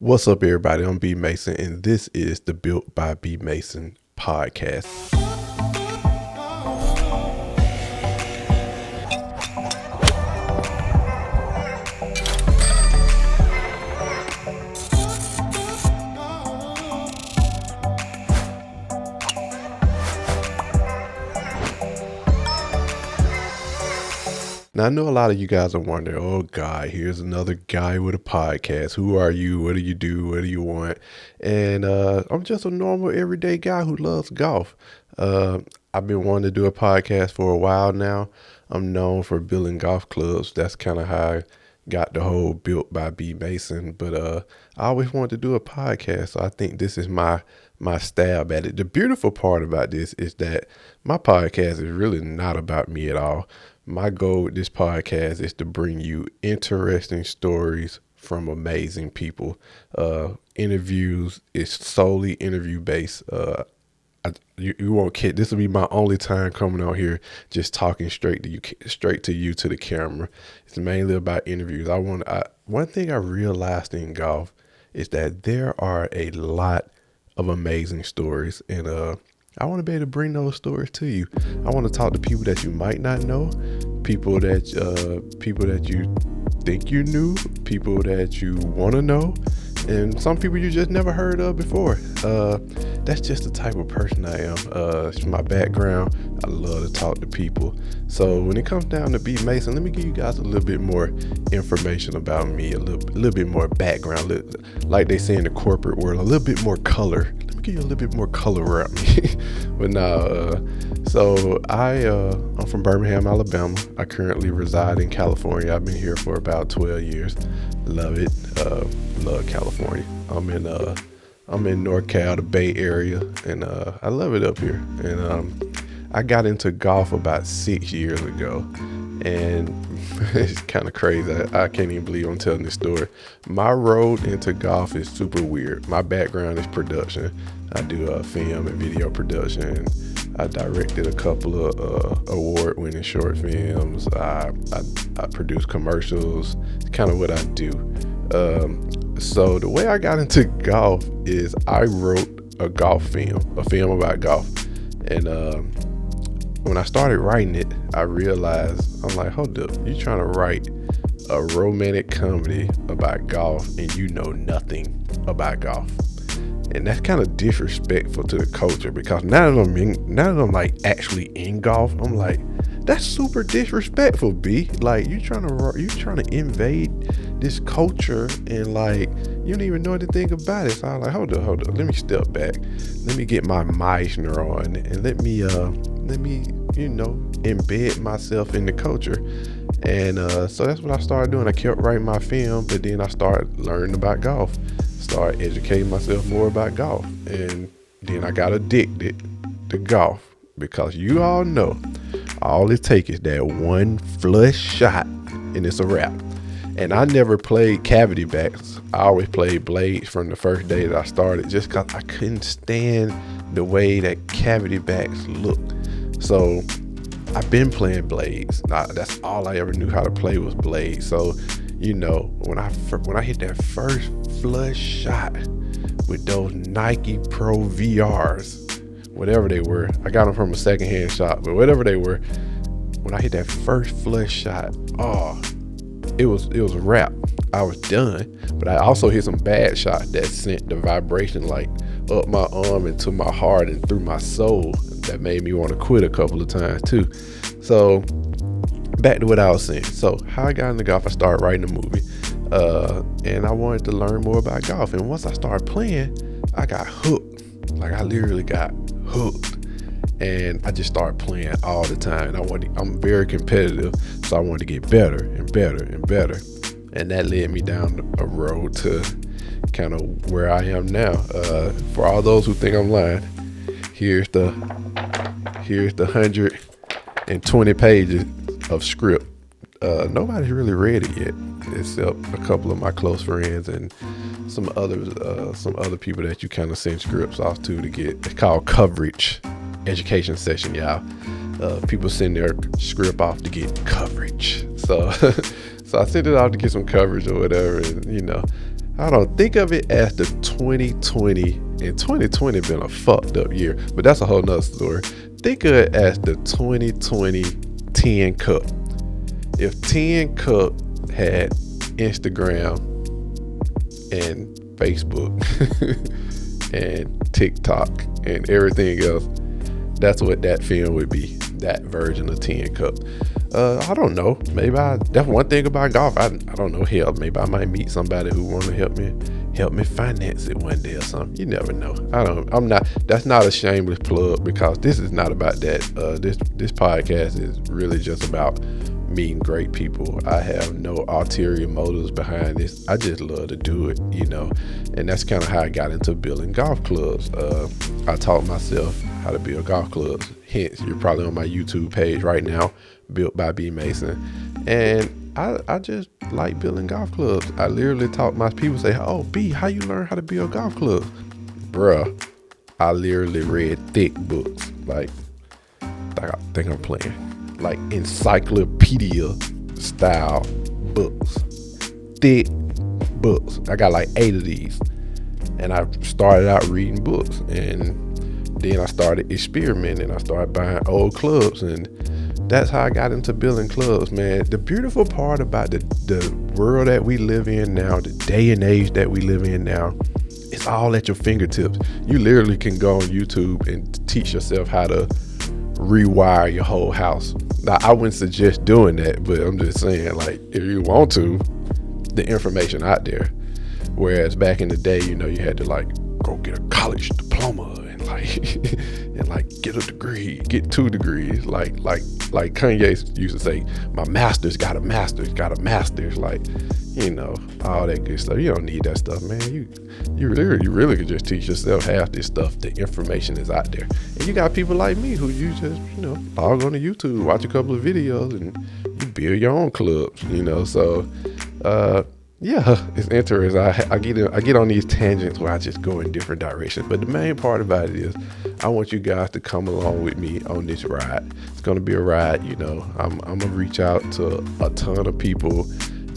What's up, everybody? I'm B Mason, and this is the Built by B Mason podcast. Now, I know a lot of you guys are wondering, oh, God, here's another guy with a podcast. Who are you? What do you do? What do you want? And I'm just a normal, everyday guy who loves golf. I've been wanting to do a podcast for a while now. I'm known for building golf clubs. That's kind of how I got the whole Built by B Mason. But I always wanted to do a podcast, so I think this is my stab at it. The beautiful part about this is that my podcast is really not about me at all. My goal with this podcast is to bring you interesting stories from amazing people. Interviews is solely interview based. You won't kid. This will be my only time coming out here just talking straight to you to the camera. It's mainly about interviews. One thing I realized in golf is that there are a lot of amazing stories, and I want to be able to bring those stories to you. I want to talk to people that you might not know, people that you think you knew, people that you want to know, and some people you just never heard of before. That's just the type of person I am. It's my background. I love to talk to people. So when it comes down to B Mason, let me give you guys a little bit more information about me, a little bit more background, like they say in the corporate world, a little bit more color. Let me give you a little bit more color around me. But now, so I'm from Birmingham, Alabama. I currently reside in California. I've been here for about 12 years. Love it. Love California. I'm in NorCal, the Bay Area, and I love it up here. And I got into golf about 6 years ago, and it's kind of crazy. I can't even believe I'm telling this story. My road into golf is super weird. My background is production. I do film and video production. I directed a couple of award-winning short films. I produce commercials. It's kind of what I do. So the way I got into golf is I wrote a film about golf. And when I started writing it, I realized, I'm like, hold up, you trying to write a romantic comedy about golf and you know nothing about golf. And that's kind of disrespectful to the culture, because now that I'm like actually in golf, I'm like, that's super disrespectful, B. Like, you trying to invade this culture, and like, you don't even know anything about it. So I'm like, hold up, let me step back, let me get my Meisner on, and let me embed myself in the culture. And so that's what I started doing. I kept writing my film, but then I started learning about golf, started educating myself more about golf, and then I got addicted to golf, because you all know all it takes is that one flush shot and it's a wrap. And I never played cavity backs. I always played blades from the first day that I started, just because I couldn't stand the way that cavity backs look. So I've been playing blades. That's all I ever knew how to play was blades. So, you know, when I hit that first flush shot with those Nike Pro VRs, whatever they were, I got them from a secondhand shop, but whatever they were, when I hit that first flush shot, it was a wrap. I was done. But I also hit some bad shots that sent the vibration like up my arm into my heart and through my soul, that made me want to quit a couple of times too. So back to what I was saying. So how I got into golf, I started writing a movie, and I wanted to learn more about golf. And once I started playing, I got hooked. Like, I literally got hooked, and I just started playing all the time. And I'm very competitive, so I wanted to get better and better and better. And that led me down a road to kind of where I am now. For all those who think I'm lying, here's the 120 pages of script. Nobody's really read it yet, except a couple of my close friends and some other people that you kind of send scripts off to get. It's called coverage, education session, y'all. People send their script off to get coverage. So I sent it off to get some coverage or whatever, and I don't think of it as the 2020, and 2020 been a fucked up year, but that's a whole nother story. Think of it as the 2020 10 Cup. If 10 Cup had Instagram and Facebook and TikTok and everything else, that's what that film would be. That version of 10 Cup. I don't know. Maybe that's one thing about golf. I don't know. Hell, maybe I might meet somebody who want to help me finance it one day or something. You never know. That's not a shameless plug, because this is not about that. This podcast is really just about meeting great people. I have no ulterior motives behind this. I just love to do it, and that's kind of how I got into building golf clubs. I taught myself how to build golf clubs. Hence, you're probably on my YouTube page right now, Built by B Mason. And I just like building golf clubs. I literally taught my people, say, "Oh, B, how you learn how to build golf clubs?" Bruh, I literally read thick books. Like, I think I'm playing. Like encyclopedia style books. Thick books. I got like 8 of these. And I started out reading books, and then I started experimenting. I started buying old clubs, and that's how I got into building clubs, man. The beautiful part about the world that we live in now, the day and age that we live in now, it's all at your fingertips. You literally can go on YouTube and teach yourself how to rewire your whole house. Now, I wouldn't suggest doing that, but I'm just saying, like, if you want to, the information out there. Whereas back in the day, you had to like go get a college diploma and like get a degree, get 2 degrees. Like Kanye used to say, my master's got a master's, like, all that good stuff. You don't need that stuff, man. You really could just teach yourself half this stuff. The information is out there. And you got people like me who you just, log on to YouTube, watch a couple of videos, and you build your own clubs, so yeah, it's interesting. I get on these tangents where I just go in different directions. But the main part about it is I want you guys to come along with me on this ride. It's going to be a ride, I'm going to reach out to a ton of people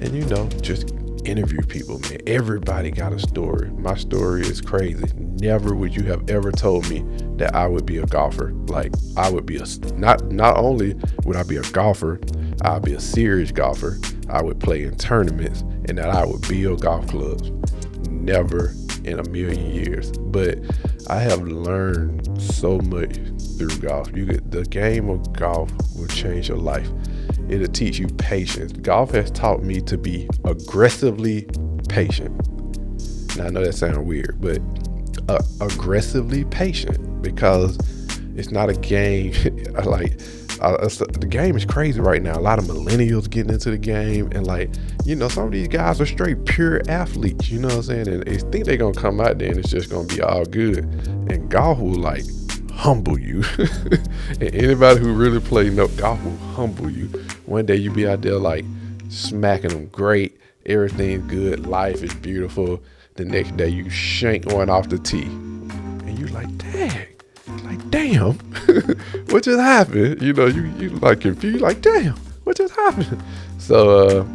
and, just interview people, man. Everybody got a story. My story is crazy. Never would you have ever told me that I would be a golfer. Like, I would be not only would I be a golfer, I'd be a serious golfer. I would play in tournaments, and that I would build golf clubs. Never in a million years. But I have learned so much through golf. The game of golf will change your life. It'll teach you patience. Golf has taught me to be aggressively patient. Now, I know that sounds weird, but aggressively patient, because it's not a game the game is crazy right now. A lot of millennials getting into the game, and some of these guys are straight pure athletes, you know what I'm saying? And they think they're gonna come out there and it's just gonna be all good. And golf will humble you. And anybody who really plays golf will humble you. One day you be out there smacking them great, everything's good, life is beautiful. The next day you shank one off the tee, and you damn, what just happened? You confused, damn, what just happened? So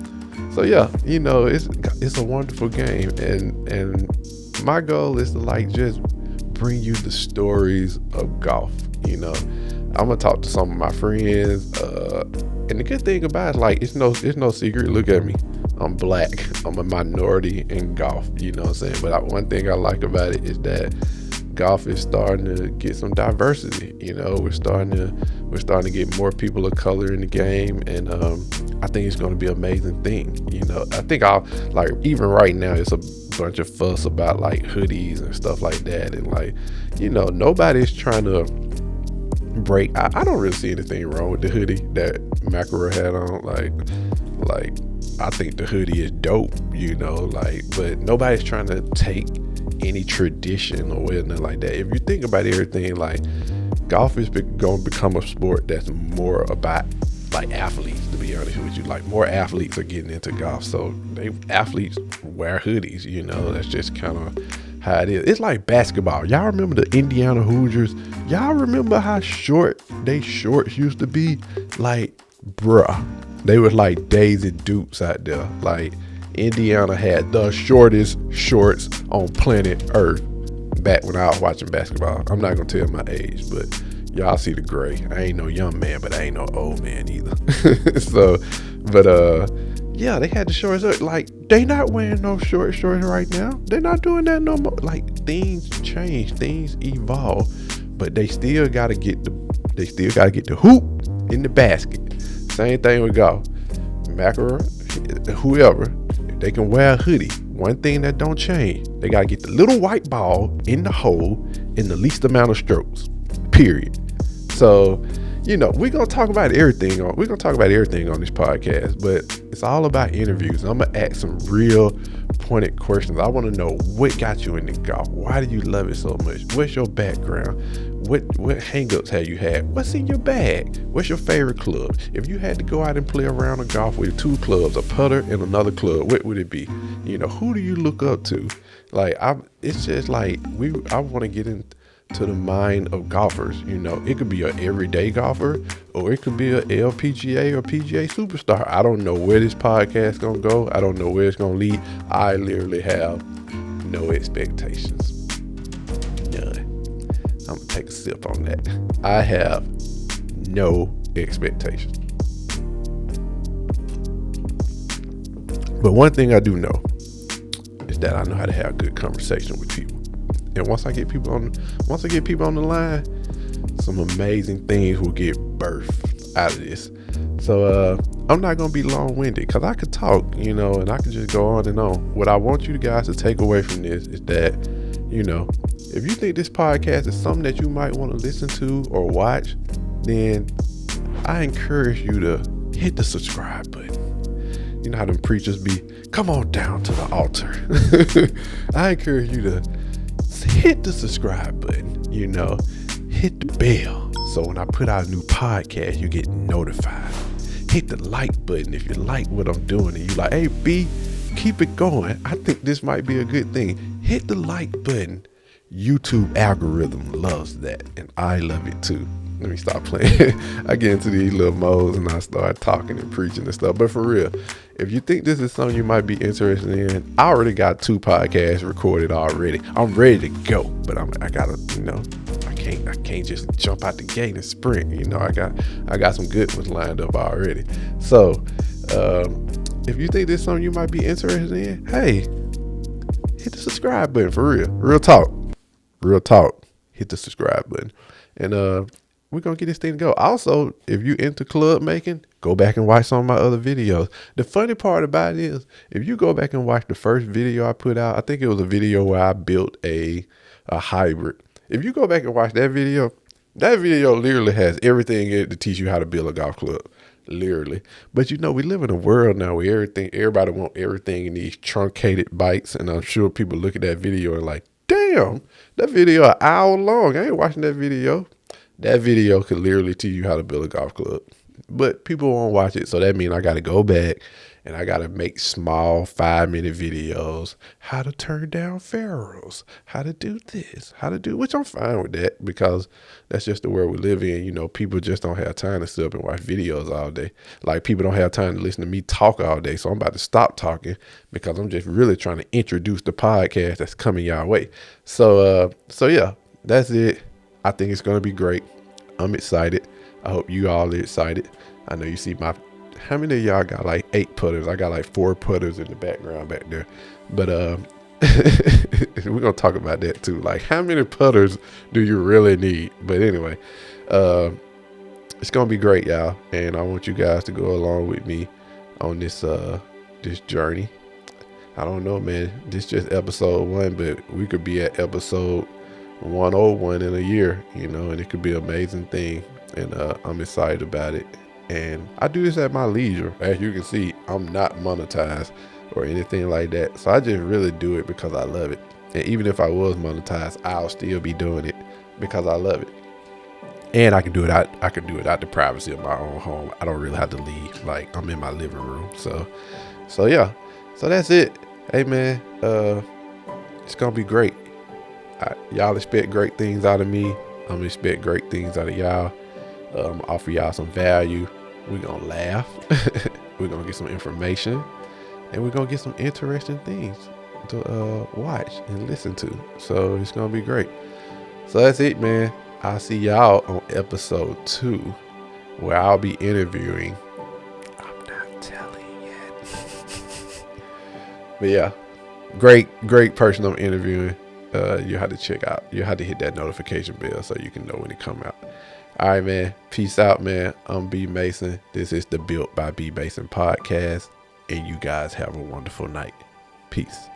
yeah, it's a wonderful game, and my goal is to just bring you the stories of golf. I'm gonna talk to some of my friends, and the good thing about it, it's no secret. Look at me, I'm black, I'm a minority in golf. You know what I'm saying? But one thing I like about it is that golf is starting to get some diversity. We're starting to get more people of color in the game, and I think it's going to be an amazing thing. I think even right now it's a bunch of fuss about hoodies and stuff like that, and nobody's trying to break. I don't really see anything wrong with the hoodie that McEnroe had on. I think the hoodie is dope, but nobody's trying to take any tradition or anything like that. If you think about everything, golf is going to become a sport that's more about athletes, to be honest with you. More athletes are getting into golf, so athletes wear hoodies. That's just kind of how it is. It's like basketball. Y'all remember the Indiana Hoosiers? Y'all remember how short they shorts used to be? Bruh, they were like Daisy Dukes out there. Indiana had the shortest shorts on planet Earth back when I was watching basketball. I'm not gonna tell my age, but y'all see the gray. I ain't no young man, but I ain't no old man either. So, but yeah, they had the shorts. Like, they not wearing no shorts right now. They're not doing that no more. Like, things change, things evolve, but they still gotta get the hoop in the basket. Same thing with golf. Macro, whoever, if they can wear a hoodie, one thing that don't change, they gotta get the little white ball in the hole in the least amount of strokes. Period. So, we're gonna talk about everything on this podcast, but it's all about interviews. I'm gonna ask some real pointed questions. I want to know what got you into golf. Why do you love it so much? What's your background? What hangups have you had? What's in your bag? What's your favorite club? If you had to go out and play a round of golf with 2 clubs, a putter and another club, what would it be? Who do you look up to? Like, it's just like I want to get into the mind of golfers. It could be an everyday golfer, or it could be a LPGA or PGA superstar. I don't know where this podcast gonna go. I don't know where it's gonna lead. I literally have no expectations. None. I'm gonna take a sip on that. I have no expectations. But one thing I do know is that I know how to have good conversation with people. And once I get people on the line, some amazing things will get birthed out of this. So I'm not gonna be long-winded, because I could talk, and I could just go on and on. What I want you guys to take away from this is that, if you think this podcast is something that you might want to listen to or watch, then I encourage you to hit the subscribe button. You know how them preachers be, come on down to the altar. I encourage you to hit the subscribe button, hit the bell. So when I put out a new podcast, you get notified. Hit the like button if you like what I'm doing and you like, hey B, keep it going. I think this might be a good thing. Hit the like button. YouTube algorithm loves that, and I love it too. Let me stop playing. I get into these little modes and I start talking and preaching and stuff. But for real, if you think this is something you might be interested in, I already got 2 podcasts recorded already. I'm ready to go, but I gotta, I can't just jump out the gate and sprint. I got some good ones lined up already. So, if you think this is something you might be interested in, hey, hit the subscribe button. For real, real talk. Hit the subscribe button, and we're gonna get this thing to go. Also, if you into club making, go back and watch some of my other videos. The funny part about it is, if you go back and watch the first video I put out, I think it was a video where I built a hybrid. If you go back and watch that video literally has everything in it to teach you how to build a golf club. Literally. But we live in a world now where everybody want everything in these truncated bites, and I'm sure people look at that video and like, damn, that video an hour long. I ain't watching that video. That video could literally teach you how to build a golf club. But people won't watch it, so that means I got to go back and I got to make small 5-minute videos, how to turn down ferrules, how to do this, which I'm fine with that, because that's just the world we live in. People just don't have time to sit up and watch videos all day. Like, people don't have time to listen to me talk all day. So I'm about to stop talking, because I'm just really trying to introduce the podcast that's coming your way. So yeah, that's it. I think it's going to be great. I'm excited. I hope you all are excited. I know you see how many of y'all got like 8 putters? I got like 4 putters in the background back there. But we're going to talk about that too. Like, how many putters do you really need? But anyway, it's going to be great, y'all. And I want you guys to go along with me on this journey. I don't know, man. This is just episode 1, but we could be at episode 101 in a year, and it could be an amazing thing. And I'm excited about it. And I do this at my leisure. As you can see, I'm not monetized or anything like that. So I just really do it because I love it. And even if I was monetized, I'll still be doing it because I love it. And I can do it out the privacy of my own home. I don't really have to leave. Like, I'm in my living room. So yeah. So that's it. Hey man, it's gonna be great. Y'all expect great things out of me. I'm gonna expect great things out of y'all. Offer y'all some value. We're gonna laugh. We're gonna get some information. and we're gonna get some interesting things to watch and listen to. So it's gonna be great. So that's it, man. I'll see y'all on episode 2, where I'll be interviewing. I'm not telling yet. But yeah, great person I'm interviewing. You have to check out. You have to hit that notification bell so you can know when it come out. All right, man. Peace out, man. I'm B Mason. This is the Built by B Mason podcast, and you guys have a wonderful night. Peace.